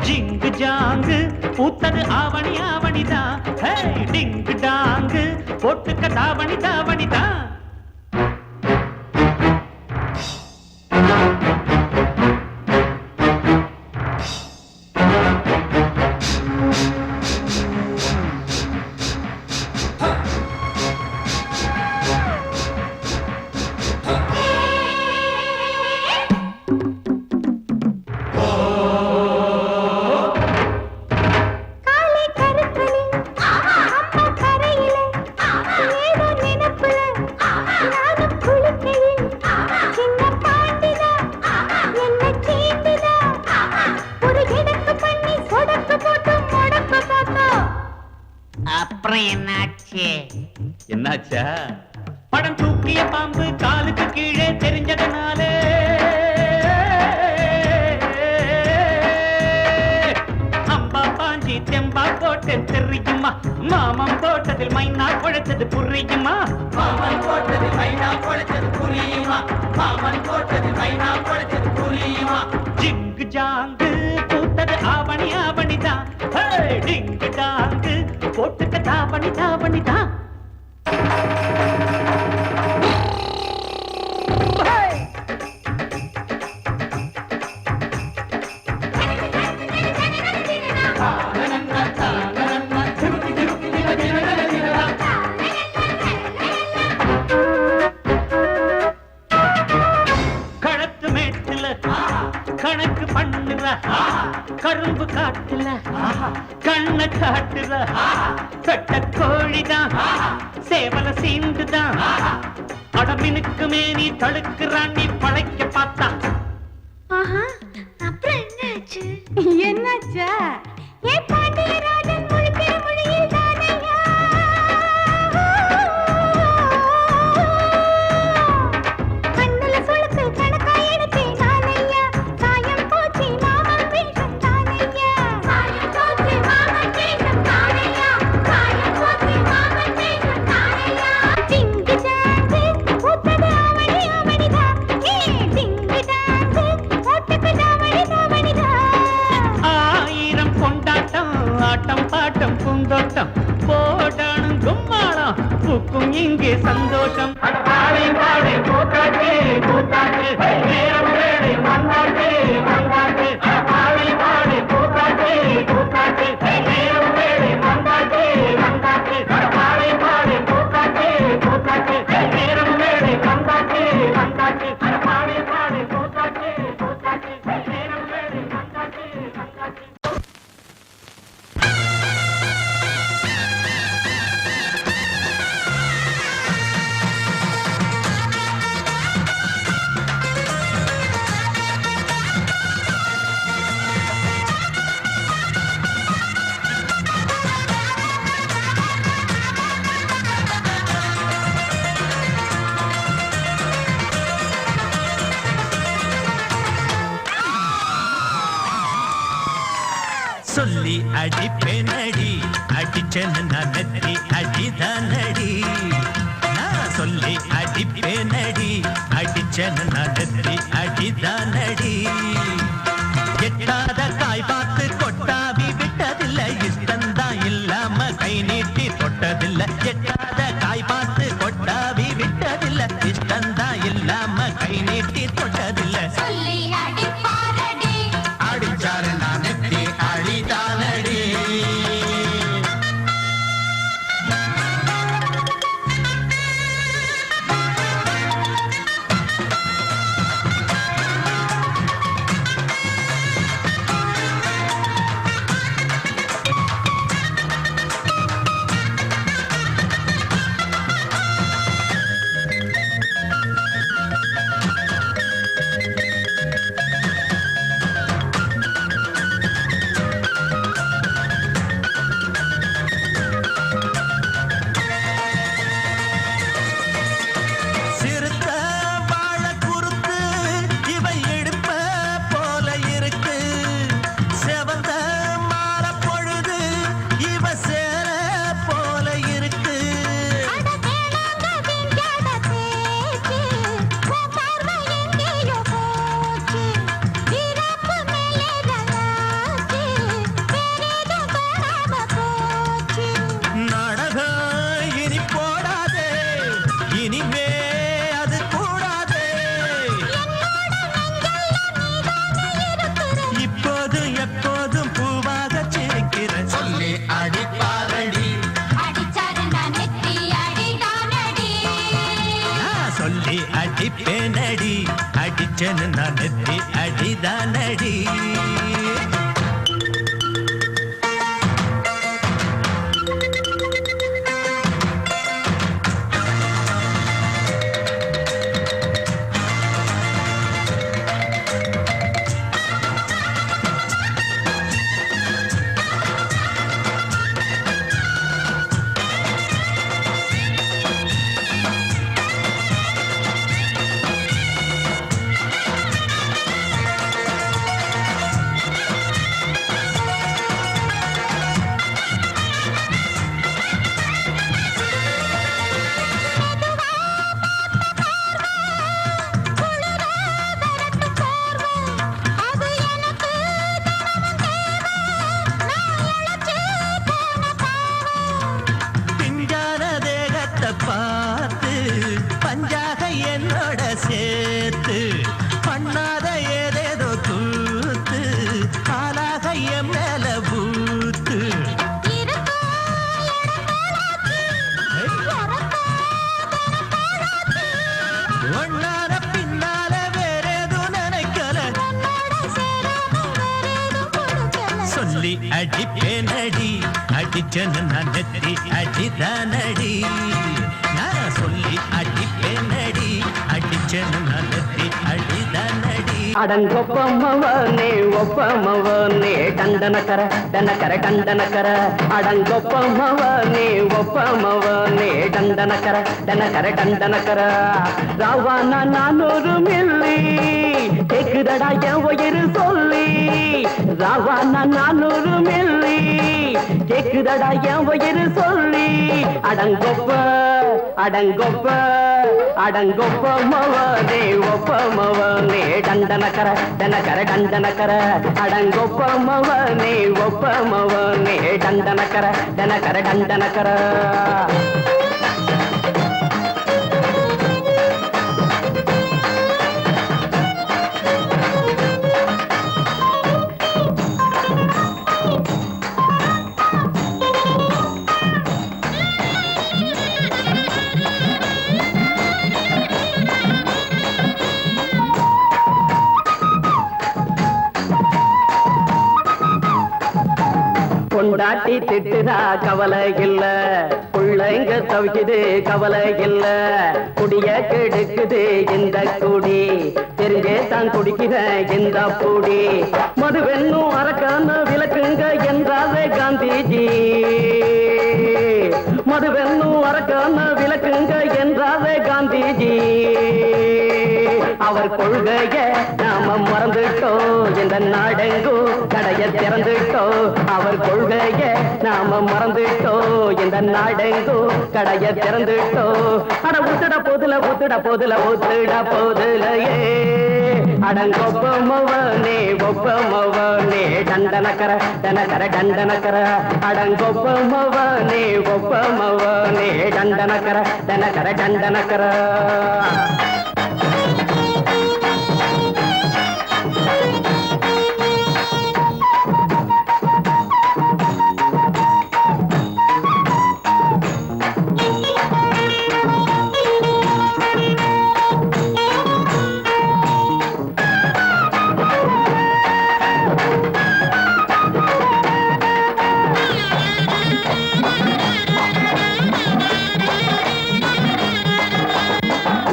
ஜிங்கு ஜாங்கு பூத்தது ஆவணி ஆவணிதான். டிங்கு டாங்கு போட்டுக்க தாவணி தாவணிதான். என்னாச்சா? படம் தூக்கிய பாம்பு காலுக்கு கீழே தெரிஞ்சதனாலே அம்பா பாஞ்சி தெம்பா போட்டு தெரியுமா? மாமம் போட்டதில் மைனா குழைச்சது புரியுமா? மாமன் போட்டதில் மைனா குழைச்சது புரியுமா? மாமன் போட்டதில் மைனா குழைச்சது புரியுமா? ஜிங்கு ஜாங்கு பூத்தது ஆவணி ஆவணிதான். டிங்கு டாங்கு போட்டுக்க தாவணி தாவணிதான். களத்து மேட்டுல கணக்கு பண்ணுற கரும்பு காட்டுல கண்ண காட்டுற பெட்ட கோழிதான் சேவல சீண்டுதான். அடமினுக்கு மேனி தடுக்கிறான் நீ பழைக்க பார்த்தா. அப்புறம் என்னாச்சு? என்னாச்சா? ஏ பாண்டியராஜன் முழிக்கிற மொழியில் தானையா கண்ணுல சொலுக்கு கணக்கா எடுத்தேன் நானையா. சாயம் போச்சு மாமன் வேஷம் தானையா. சாயம் போச்சு மாமன் வேஷம் தானையா. சாயம் போச்சு மாமன் வேஷம் தானையா. டிங்கு டாங்கு பூத்தது ஆவணி ஆவணிதான். டிங்கு டாங்கு போட்டுக்கு தாவணி தாவணிதான். ஆயிரம் கொண்டாட்டம் ஆட்டம் பாட்டம் பூந்தோட்டம் போடணும் கும்மாளம் பூக்கும் இங்கே சந்தோஷம். பாடி பாடி கூத்தாட்டு கூத்தாட்டு நேரம் வேலை வந்தாட்டு வந்தாட்டு. பாடி பாடி கூத்தாட்டு கூத்தாட்டு நேரம் வேலை வந்தாட்டு வந்தாட்டு. பாடி பாடி கூத்தாட்டு கூத்தாட்டு நேரம் வேலை வந்தாட்டு வந்தாட்டு. பாடி பாடி கூத்தாட்டு கூத்தாட்டு நேரம் வேலை வந்தாட்டு வந்தாட்டு. சொல்லி அடிப்பேனடி அடிச்சனு நத்தி அடிதானடி. நான் சொல்லி அடிப்பேனடி அடிச்சனு நத்தி அடிதானடி. எட்டாத காய் பார்த்து கொட்டாவி விட்டதில்லை. இஷ்டந்தான் இல்லாம கை நீட்டி தொட்டதில்லை. எட்டாத காய் பார்த்து கொட்டாவி விட்டதில்லை. இஷ்டந்தான் இல்லாம கை நீட்டி தொட்டதில்லை. சொல்லி அடிப்பாரடி அடிச்சாரு நான் நெத்தி அழிதானடி. அடிச்சேன்னு நான் நெத்தி அடிதானடி பார்த்து பஞ்சாக என்னோட சேர்த்து பண்ணாத ஏதேதோ கூத்து ஆளாக என் மேல பூத்து ஒன்னார பின்னால வேறேதோ நினைக்கல சொல்லி அடிப்பேனடி அடிச்சன்னு நான் நெத்தி அடிதானடி நான் சொல்லி அடிப்பேனடி அடிச்சன்னு நான் நெத்தி அடிதானடி அடங்கொப்பமவனே ஒப்பமவனே டண்டனக்கர டனக்கர டண்டனக்கர அடங்கொப்பமவனே ஒப்பமவனே டண்டனக்கர டனக்கர டண்டனக்கர ராவானா 400 மில்லி கேக்குதடா என் உயிர் சொல்லி ராவானா 400 மில்லி கேக்குதடா என் உயிர் சொல்லி அடங்கொப்ப அடங்கொப்ப அடங்கொப்பமவனே ஒப்பமவனே டண்டனக்கர டனக்கர டண்டனக்கர அடங்கொப்பமவனே ஒப்பமவனே டண்டனக்கர டனக்கர டண்டனக்கர கொண்டாட்டி திட்டுதா கவலை இல்ல பிள்ளைங்க தவிக்குது கவலை இல்ல குடிய கெடுக்குது இந்த குடி தெரிஞ்சே தான் குடிக்கிற இந்த பூடி மதுவென்னும் அரக்கான விளக்குங்க என்றாலே காந்திஜி மதுவென்னும் அரக்கான விளக்குங்க என்றாலே காந்திஜி அவர் கொள்கைய நாம மறந்துட்டோம் இந்த நாடெங்கும் கடைய திறந்துட்டோம் அவர் கொள்கைய நாம மறந்துட்டோம் இந்த நாடெங்கும் கடைய திறந்துட்டோம் அட ஊத்துட போதுல ஊத்துட போதுல ஊத்துட போதுலையே அடங்கொப்பமவனே ஒப்பமவனே டண்டனக்கர டனக்கர டண்டனக்கர அடங்கொப்பமவனே ஒப்பமவனே டண்டனக்கர டனக்கர டண்டனக்கர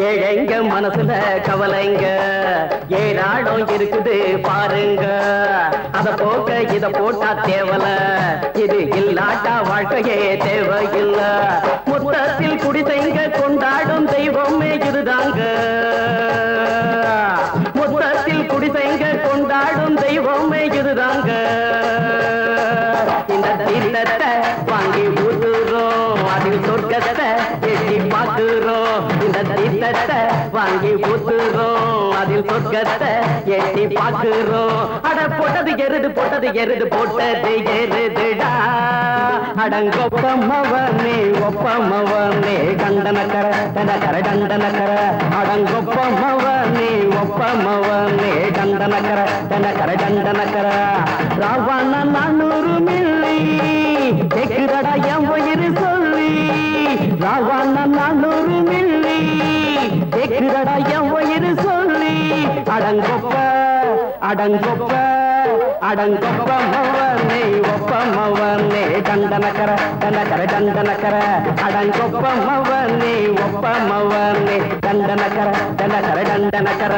ஏழைங்க மனசுல கவலைங்க ஏராளம் இருக்குது பாருங்க அத போக்க இத போட்டா தேவல இது இல்லாட்டா வாழ்க்கையே தேவையில்ல மொத்தத்தில் குடிசைங்க கொண்டாடும் தெய்வமே இதுதாங்க மொத்தத்தில் குடிசைங்க கொண்டாடும் தெய்வமே இதுதாங்க இந்த தீர்த்தத்தை வாங்கி ஊத்துறோம் அதில் சொர்க்கத்தை எட்டி பார்க்கிறோம் இந்த தீர்த்தத்தை வாங்கி ஊத்துறோம் அதில் சொர்க்கத்தை எட்டி பார்க்கிறோம் அட போட்டது எருது போட்டது எருதுடா அடங்கொப்பமவனே ஒப்பமவனே கண்டனக்கர டனக்கர டண்டனக்கர அடங்கொப்பமவனே ஒப்பமவனே கண்டனக்கர டனக்கர டண்டனக்கர ராவானா 400 மில்லி கேக்குதடா என் உயிர் சொல்லி ராவானா 400 மில்லி கேக்குதடா என் உயிர் சொல்லி அட அடங்கொப்ப அடங்கொப்ப அடங்கொப்ப மவனே ஒப்ப மவனே டண்டனக்கர டண்டனக்கர டண்டனக்கர அடங்கொப்ப மவனே ஒப்ப மவனே டண்டனக்கர டண்டனக்கர டண்டனக்கர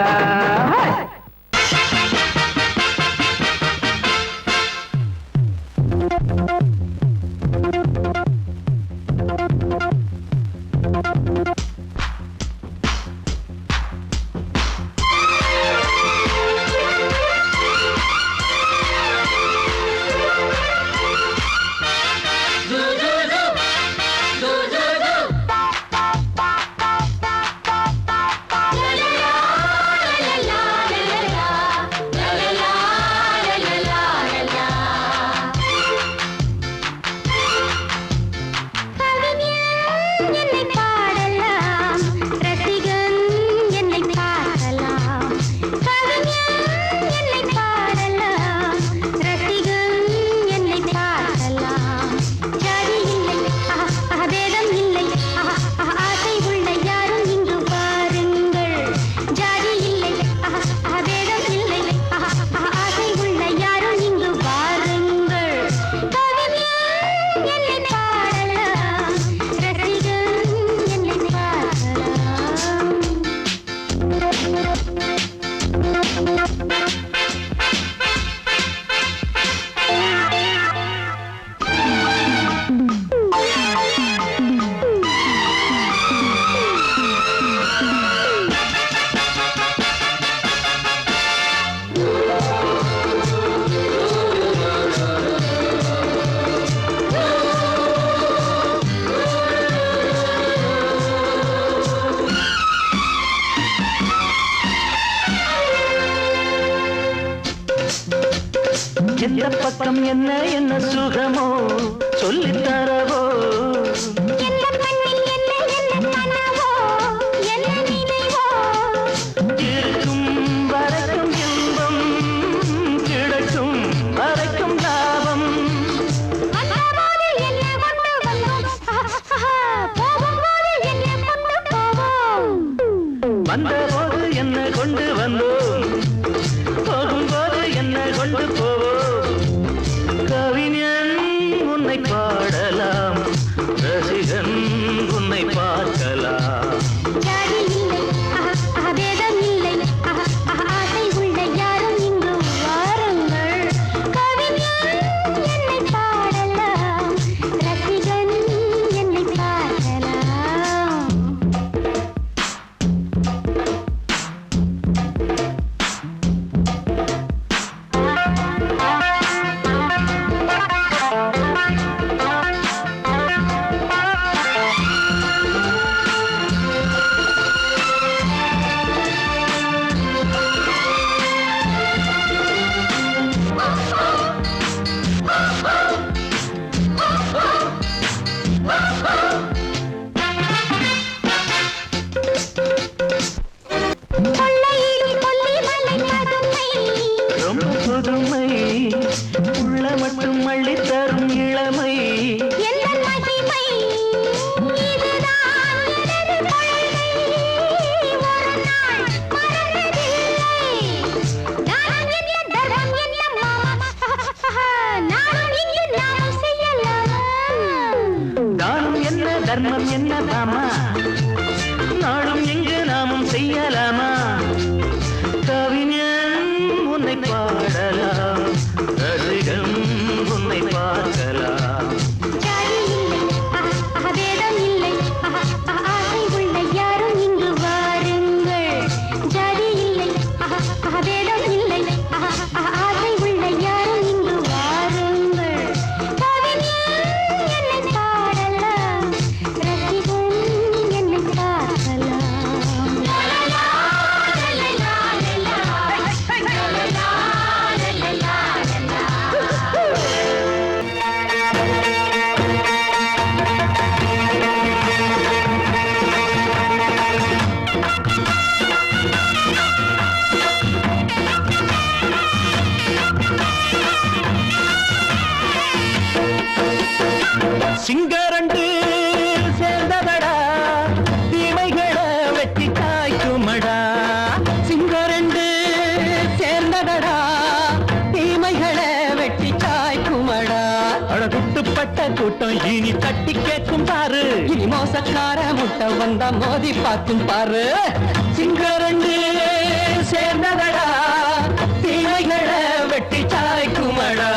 எந்த பக்கம் என்ன என்ன சுகமோ சொல்லித்தரவோ இருக்கும் வரைக்கும் இன்பம் கிடைக்கும் வரைக்கும் லாபம் வந்தபோது என்ன கொண்டு வந்தோம் போகும்போது என்ன கொண்டு போவோம் கவிஞன் உன்னை பாடலாம் ரசிகன் உன்னை பார்க்கலாம் புதுமை உள்ள மட்டும் அள்ளி தரும் இளமை தானம் என்ன தர்மம் என்ன தாமா நாளும் எங்கு நாமும் செய்யலாமா கவிஞன் உன்னை பாடலாம் ரசிகன் உன்னை பார்க்கலாம் சிங்கரண்டு சேர்ந்ததடா தீமைகளை வெட்டி காய்க்குமடா சிங்கரண்டு குட்டுப்பட்ட கூட்டம் இனி தட்டி கேட்கும் பாரு, இனி மோசக்கார முட்டை வந்தா மோதி பார்க்கும் பாரு. சிங்கரண்டு சேர்ந்ததடா, தீமைகளை வெட்டி சாய்க்குமடா.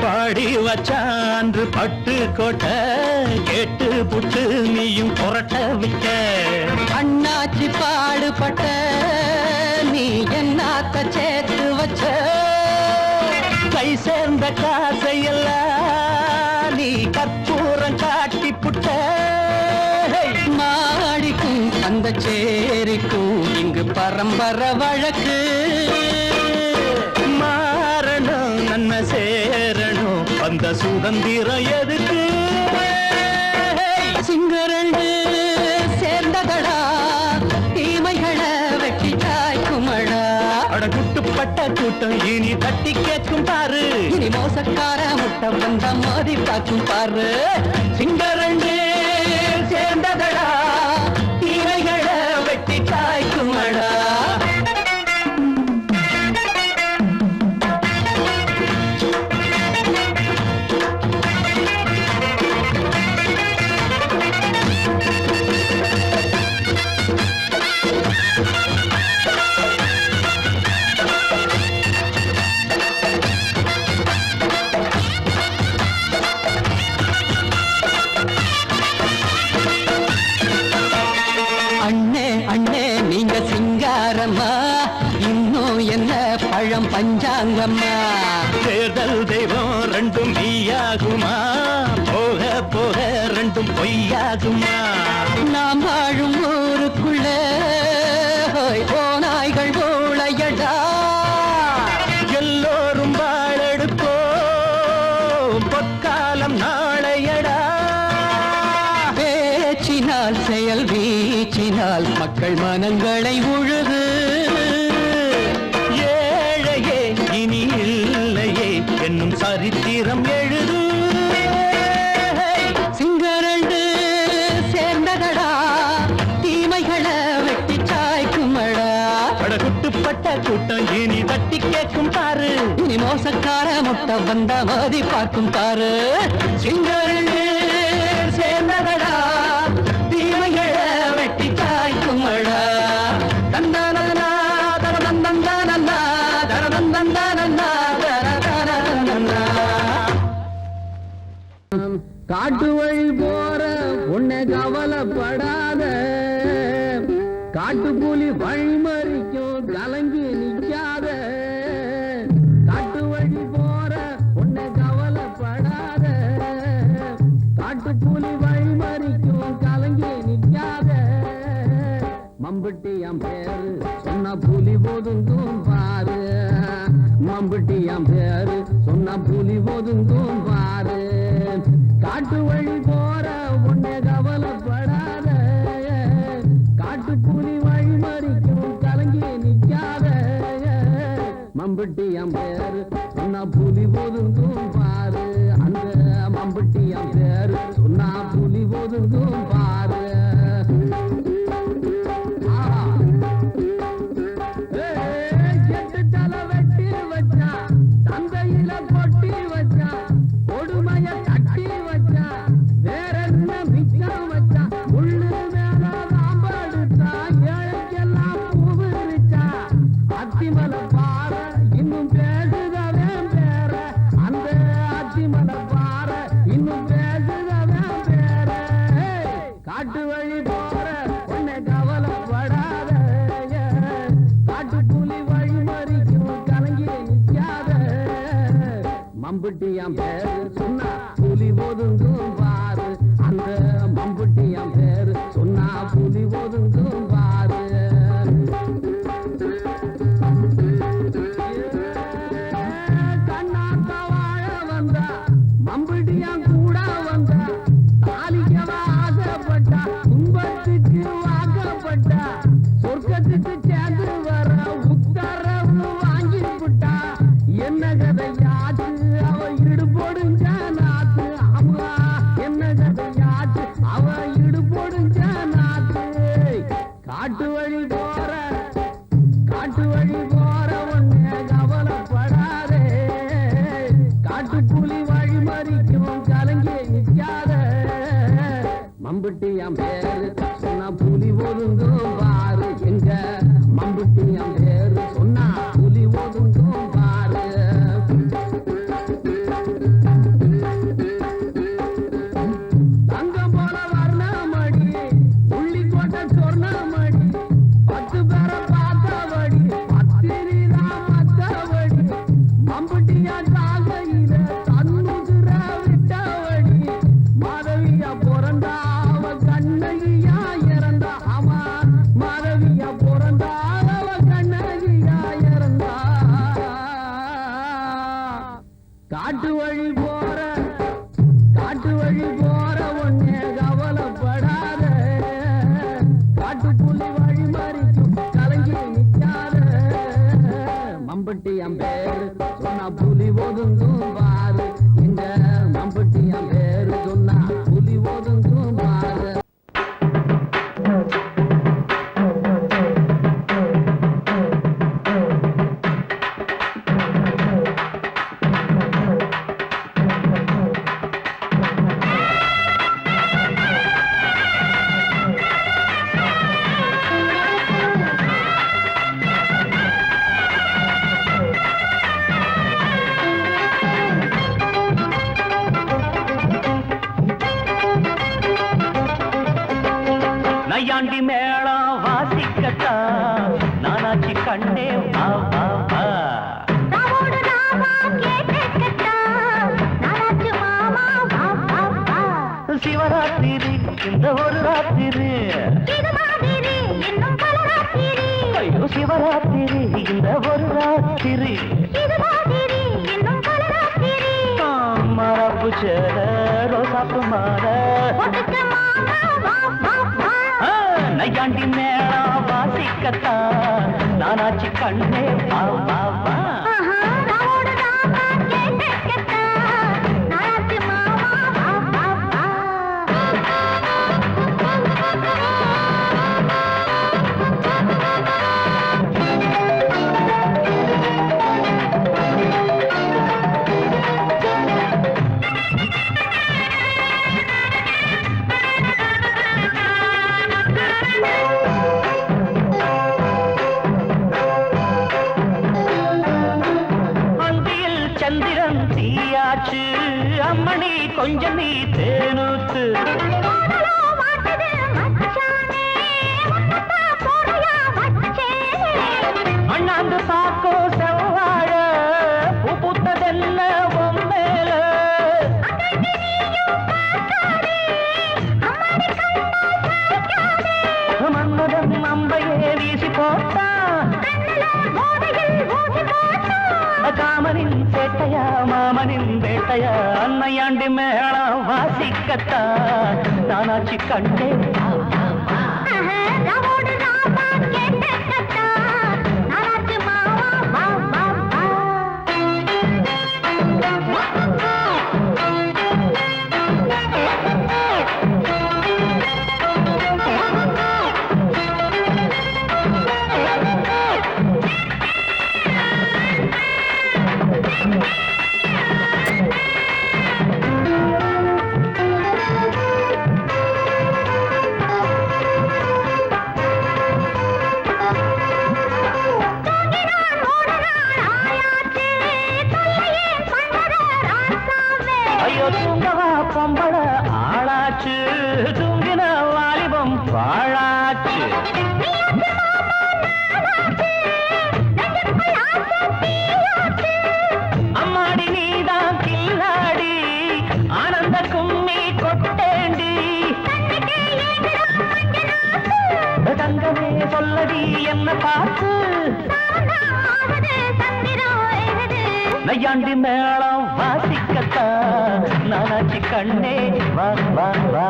பாடி வச்சான்று பட்டு கோட்ட கேட்டு புட்டு நீயும் புரட்ட விட்ட. அண்ணாச்சி பாடுபட்ட நீ என்னாத்த சேர்த்து வச்ச. கை சேர்ந்த காசையெல்லாம் நீ கற்பூரம் காட்டி புட்ட. மாடிக்கும் அந்த சேரிக்கும் இங்கு பரம்பரை வழக்கு. மாறணும் நன்மை சேரணும் அந்த சுதந்திரம் எதுக்கு? சிங்கரண்டு சேர்ந்ததடா, தீமைகளை வெட்டி சாய்க்குமடா. அட குட்டுப்பட்ட கூட்டம் இனி தட்டி கேட்கும் பாரு, இனி மோசக்கார முட்டை வந்த மோதி பார்க்கும் பாரு. சிங்கரண்டு சேர்ந்ததடா, தீமைகளை வெட்டி சாய்க்குமடா. பஞ்சாங்கம்மா தேர்தல் தெய்வம் ரெண்டும் மெய்யாகுமா, போக போக ரெண்டும் பொய்யாகுமா. நாம் வாழும் ஊருக்குள்ள ஓநாய்கள் ஊழையடா. எல்லோரும் வாழெடுப்போம் பொற்காலம் நாளையடா. பேச்சினால் செயல் வீச்சினால் மக்கள் மனங்களை உழுது. என்னும் சரித்திரம் எழுது. சிங்கரண்டு சேர்ந்ததடா, தீமைகளை வெட்டி சாய்க்குமடா. குட்டுப்பட்ட கூட்டம் இனி தட்டி கேட்கும் பாரு, இனி மோசக்கார முட்டை வந்த மோதி பார்க்கும் பாரு. சிங்கரண்டு சேர்ந்ததடா, தீமைகளை வெட்டி சாய்க்குமடா. தந்தானா தரதந்தந்தானா தரதந்தந்தானா. காட்டு வழி போற உன்னை கவலைப்படாத, காட்டு புலி வழிமறிக்கும் கலங்கி நிற்காத. காட்டு வழி போற உன்னை கவலைப்படாத, காட்டு புலி வழிமறிக்கும் கலங்கி நிற்காத. மம்பட்டி என் பேரு சொன்ன புலி ஒதுங்கும் பாரு, மம்பட்டி என் பேரு சொன்ன புலி ஒதுங்கும் பாரு. காட்டு வழி போற உன்னை கவலைப்படாத, காட்டு புலி வழி மறிக்கும் கலங்கி நிற்காத. மம்பட்டி என் பேரு சொன்ன புலி ஒதுங்கும் பாரு, அந்த மம்பட்டி என் பேரு சொன்ன புலி ஒதுங்கும் பாரு. மம்புட்டியாம் பேரு சொன்னா புலி ஒதுங்கும் பாரு, அந்த மம்புட்டியாம் பேரு சொன்னா புலி ஒதுங்கும் பாரு. காட்டு வழி போற ஒண்ணு கவலைப்படாதே காட்டு புலி வழி மறிக்கும் கலங்கி நிற்காத மம்புட்டி என் பேரு சொன்னா புலி ஒதுங்கும் பாரு எங்க மம்புட்டி என் பேரு சொன்னா புலி ஒதுங்கும் பாரு தங்கம் போல வர்ணமடி உள்ளிக்கோட்டை சொர்ணமடி 10 பேரை பார்த்தவடி பத்திரிதான் மத்தவடி மம்புட்டியா தாகையில தன்னுகிற விட்டவடி மாதவியா பிறந்தாவ கண்ணகியா இறந்தா ஆமா மாதவியா பிறந்தாவ கண்ணகியா இறந்தா காட்டு வழி போற ஒண்ணே கவலைப்படாத காட்டு புலி வழி மறிக்கும் கலங்கி நிற்காத மம்பட்டி என் பேரு சொன்னா புலி ஒதுங்கும் பாரு இந்த மம்பட்டி என் பேரு சொன்னா புலி ஒதுங்கும் பாரு நையாண்டி மேளம் வாசிக்கத்தான் நானாச்சி கண்ணே வா வா வா ராவோடு ராமா கேட்டுக்கட்டா நானாச்சு மாமா வா வா வா சிவராத்திரி இந்த ஒரு ராத்திரி இது மாதிரி இன்னும் பல ராத்திரி ஐயோ சிவராத்திரி இந்த ஒரு ராத்திரி இது மாதிரி இன்னும் பல ராத்திரி மரப்பு சேர ரோசாப்பு மாற ஒட்டுக்க மாமா வா வா வா நையாண்டி மேளம் வாசிக்கத்தான் நானாச்சி கண்ணே வா வா வா ராவோடு ராமா கேட்டுக்கட்டா நானாச்சு மாமா வா வா வா அந்தியில் சந்திரன் தீயாச்சு அம்மணி கொஞ்சம் நீ தேனூத்து போடலோ வாட்டுது மச்சானே முன்னத்தா போடையா வச்சேனே அண்ணாந்து பாக்கோ செவ்வாழ பூ பூத்ததென்ன பொம்மேல மன்மதன் அம்பையே வீசி போட்டா காமனின் சேட்டையா மாமனின் வேட்டையா அன்னையாண்டி மேளம் வாசிக்கத்தான் நானாச்சி கண்டே ராவோடு ராமா கேட்டுக்கட்டா நானாச்சு மாமா வா வா வா ஐயோ தூங்கவா பொம்பள ஆளாச்சு தூங்கின வாலிபம் பாழாச்சு அம்மாடி நீதான் கில்லாடி ஆனந்த கும்மி கொட்டேண்டி தங்கமே சொல்லடி என்ன பார்த்து நையாண்டி மேளம் வாசிக்கத்தான் நானாச்சி கண்ணே வா வா வா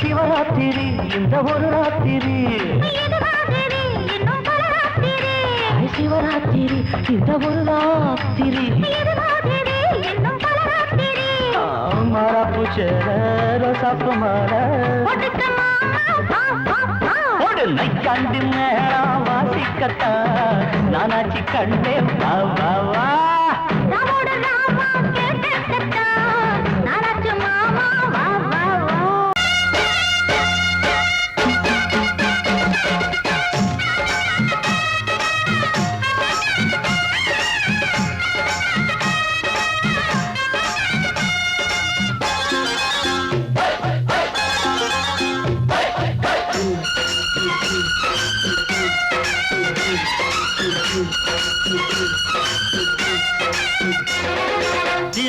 சிவராத்திரி இந்த ஒரு ராத்திரி சிவராத்திரி இந்த ஒரு ராத்திரி மரப்பு பூச்சேர ரோசாப்பு மாலை ஒடுக்க மாமா வா வா வா ஒரு நைக்காண்டி மேளம் வாசிக்கத்தா நானாச்சி கண்டே வா வா வா ராமோட ராமா கேட்டா நாராச்சு மாமா வா வா வா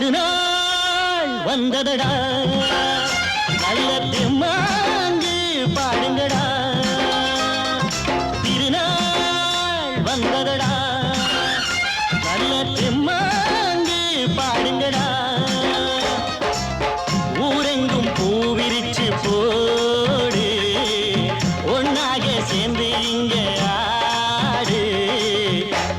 திருநாள் வந்ததடா நல்ல திருமாங்கு பாடுங்கடா திருநாள் வந்ததடா நல்ல திருமாங்கு பாடுங்கடா ஊரெங்கும் பூவிரிச்சு போடு ஒன்னாக சேர்ந்து இங்க ஆடு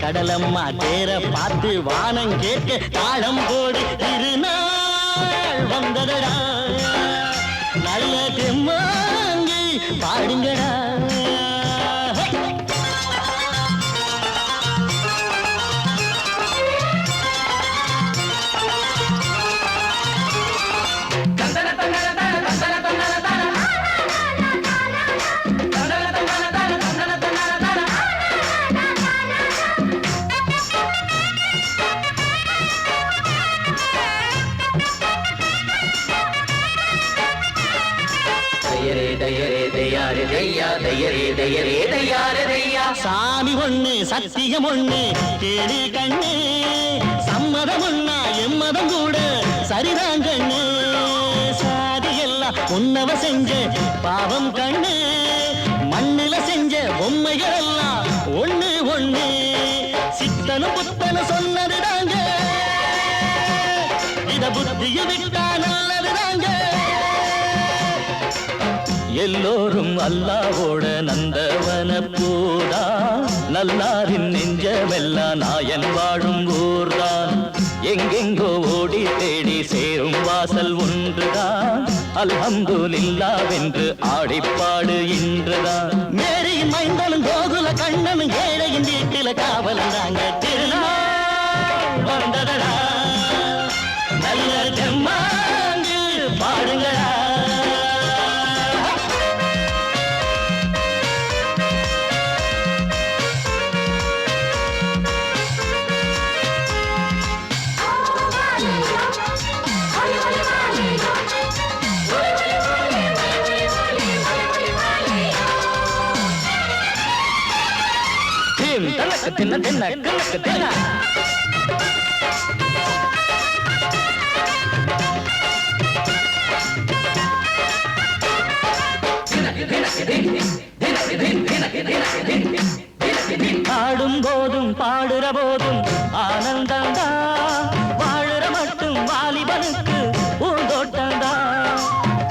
கடலம்மா தேர பார்த்து வானம் கேட்க தாளம் போடு திருநாள் வந்ததடா நல்ல தெம்மாங்கி பாடுங்கடா சாமி ஒண்ணு சத்தியம் ஒண்ணு கேடு கண்ணு சம்மதம் ஒண்ணா எம்மதம் கூட சரிதான் கண்ணு சாதி எல்லாம் உன்னவ செஞ்ச பாவம் கண்ணு மண்ணுல செஞ்ச பொம்மைகள் எல்லாம் ஒண்ணு ஒண்ணு சித்தனும் புத்தனும் சொன்னதுதாங்க இத புத்திய விட்டா நல்லதுதாங்க எல்லோரும் அல்லாவோட நந்தவன பூதா நல்லாரின் நெஞ்சமெல்லாம் நாயன் வாழும் ஊர்தான் எங்கெங்கோ ஓடி தேடி சேரும் வாசல் ஒன்றுதான் அல்ஹம்துலில்லாஹ்வென்று ஆடிப்பாடு இன்றுதான் மேரியின் மைந்தனும் கோகுல கண்ணனும் ஏழையின் வீட்டில காவலந்தாங்க திருநாள் வந்ததடா நல்ல தெம்மாங்கு பாடுங்களா தின்ன தின்ன கிழக்கு தின்ன ஆடும் போதும் பாடுற போதும் ஆனந்தந்தா வாழுற மட்டும் வாலிபனுக்கு பூந்தோட்டந்தா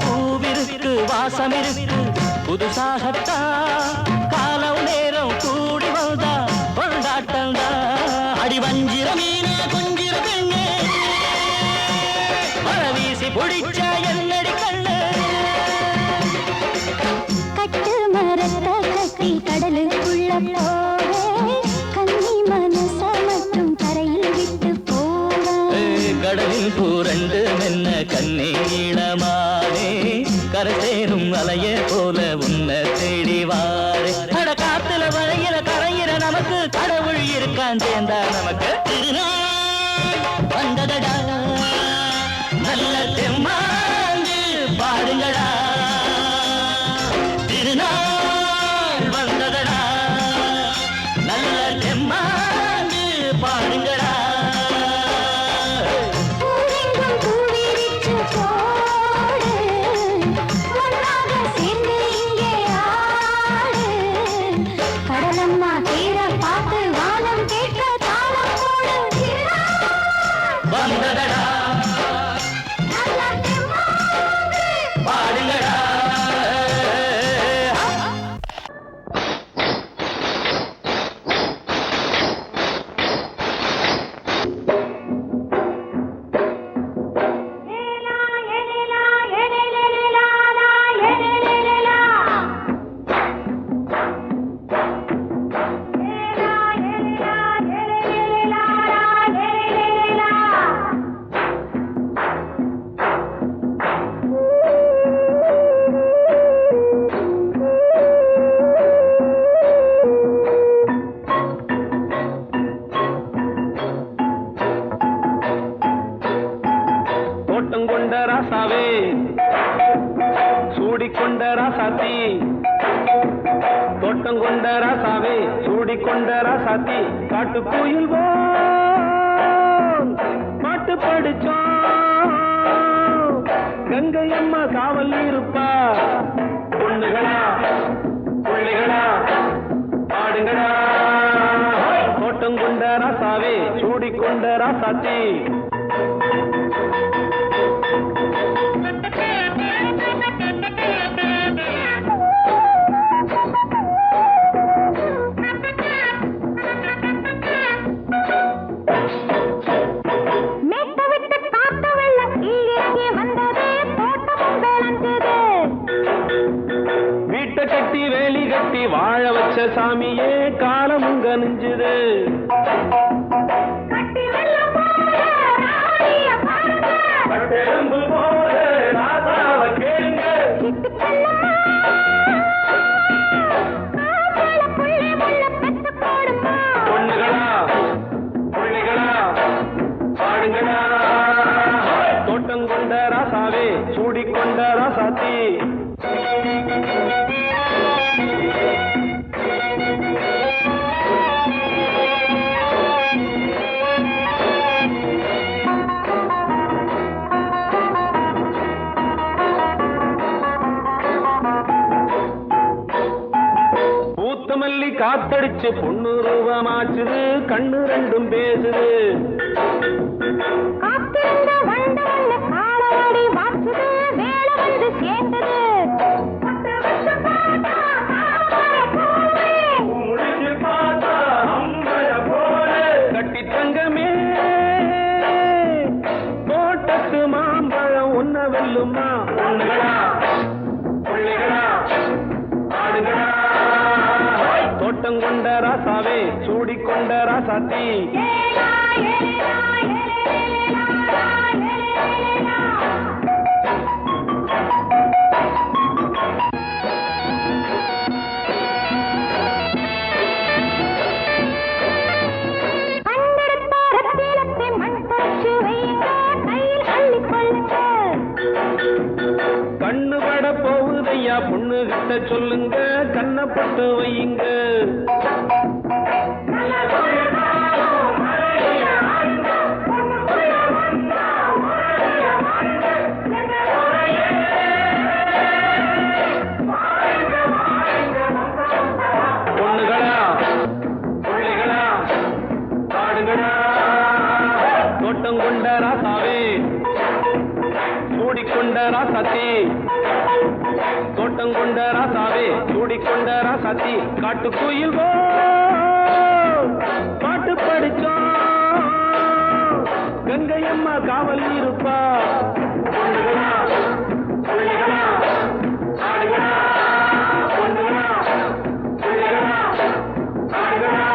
பூவிருக்கு வாசம் இருக்கு புதுசாகத்தா காலம் நேரம் கூடி வந்தா கொண்டாட்டந்தா அடி வஞ்சிர மீனே கொஞ்சிர பெண்ணே மழை வீசி பிடிச்ச என்னடி கண்ணு கட்டு மரத்தை கட்டி கடலுக்குள்ள போவே கன்னி மனச மட்டும் கரையில் விட்டு போவே கடலில் பூரண்டு மென்ன கண்ணீளமானே கரை சேரும் அலைய போல உன்னை தேடி வாரே அட காத்துல வளையிற கரையிற நமக்கு கடவுள் இருக்கான் சேர்ந்தா நமக்கு திருநாள் வந்ததடா நல்ல தெம்மாங்கு பாடுங்கடா திருநாள் வந்ததடா நல்ல தெம்மாங்கு பாடுங்கடா பூவெங்கும் பூவிரிச்சு போடு ஒன்றாக சேர்ந்து இங்கே ஆடு கடலம்மா தேர பார்த்து வானம் கேட்க தாளம் போடு வந்ததடா நல்ல தெம்மாங்கு பாடு கொண்ட ராசாவே சூடிக்கொண்ட ராசாத்தி தோட்டம் கொண்ட ராசாவே சூடிக்கொண்ட ராசாத்தி காட்டுக்குயில் பாட்டு படிச்சோம் கங்கை அம்மா காவல் இருப்பா பொண்ணுகளா பிள்ளைகளா ஆடுங்களா தோட்டம் கொண்ட ராசாவே சூடிக்கொண்ட ராசாத்தி கட்டி வேலி கட்டி வாழ வச்ச சாமியே காலமுங்க நெஞ்சுது பொண்ணுகளா பிள்ளைகளா பாடுங்களா தோட்டம் கொண்ட ராசாவே சூடிக்கொண்ட ராசாத்தி பூத்தமல்லி காத்தடிச்சு பொண்ணு ரூபமாச்சுது கண்ணு ரெண்டும் பேசுது கட்டி தங்கமே தோட்டத்து மாம்பழம் உன்ன வெல்லுமா பொண்ணுகளா பிள்ளைகளா ஆடுகளா தோட்டம் கொண்ட ராசாவே சூடிக்கொண்ட ராசாத்தி கண்ணு பட போகுதையா பொண்ணு கிட்ட சொல்லுங்க கண்ணப்பட்டு வையுங்க பொண்ணுகளா பிள்ளைகளா ஆடுகளா தோட்டம் கொண்ட ராசாவே சூடிக்கொண்ட ராசாத்தி தோட்டம் கொண்ட ராசாவே சூடிக்கொண்ட ராசாத்தி காட்டுக்குயில் பாட்டு படிச்சோம் கங்கை அம்மா காவல் இருப்பா பொண்ணுகளா பிள்ளைகளா ஆடுகளா பொண்ணுகளா பிள்ளைகளா ஆடுகளா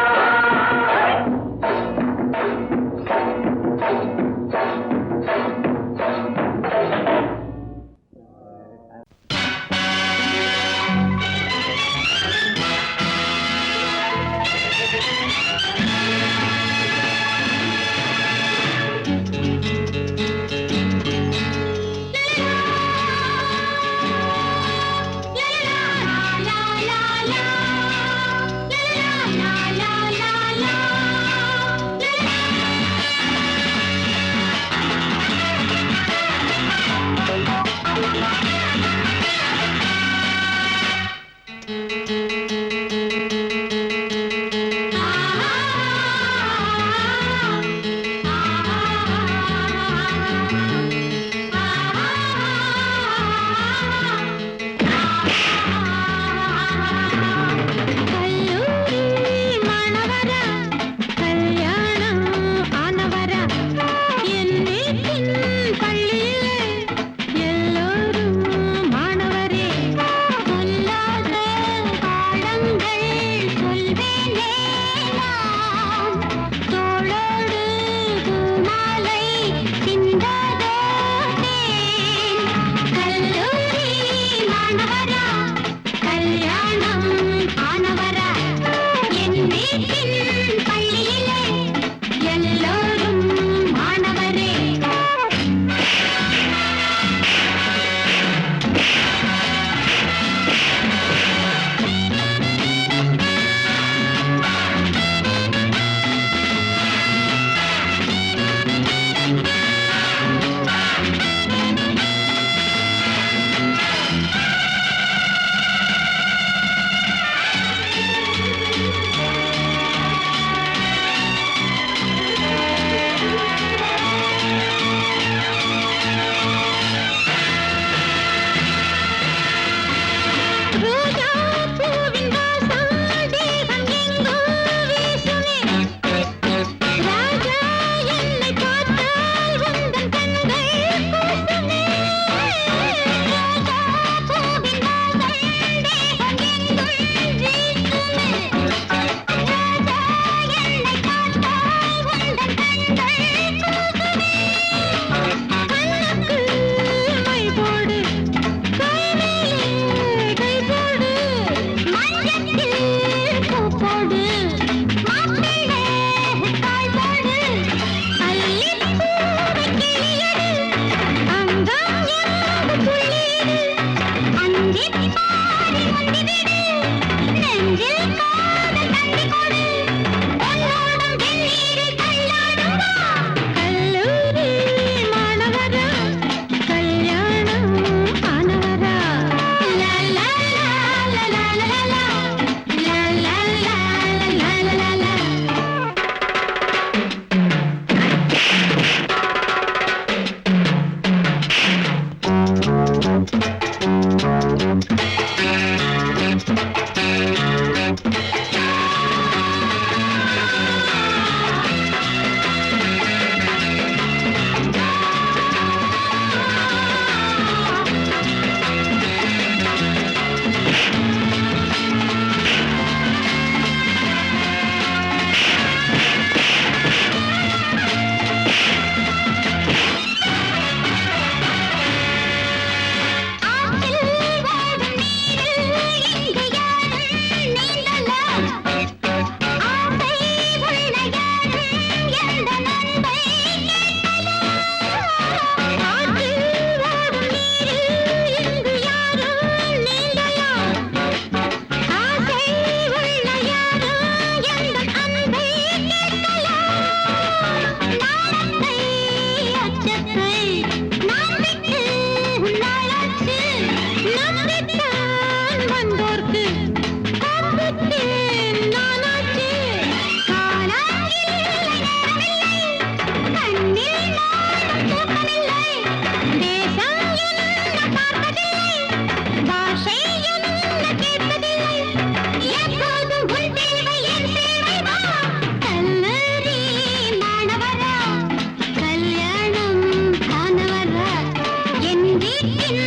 வீட்டின்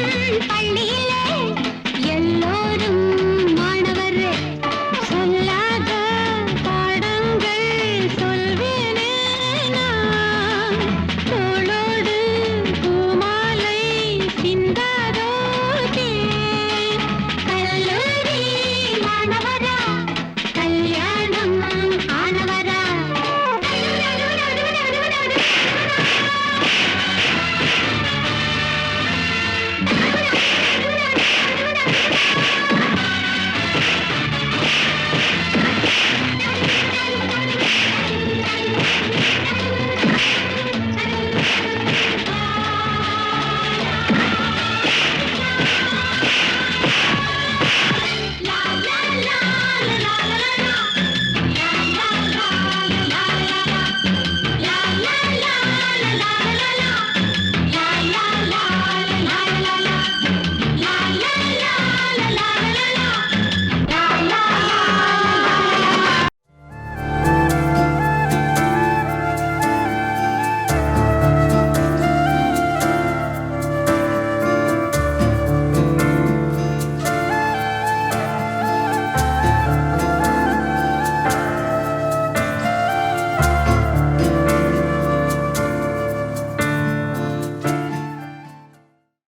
பள்ளியில்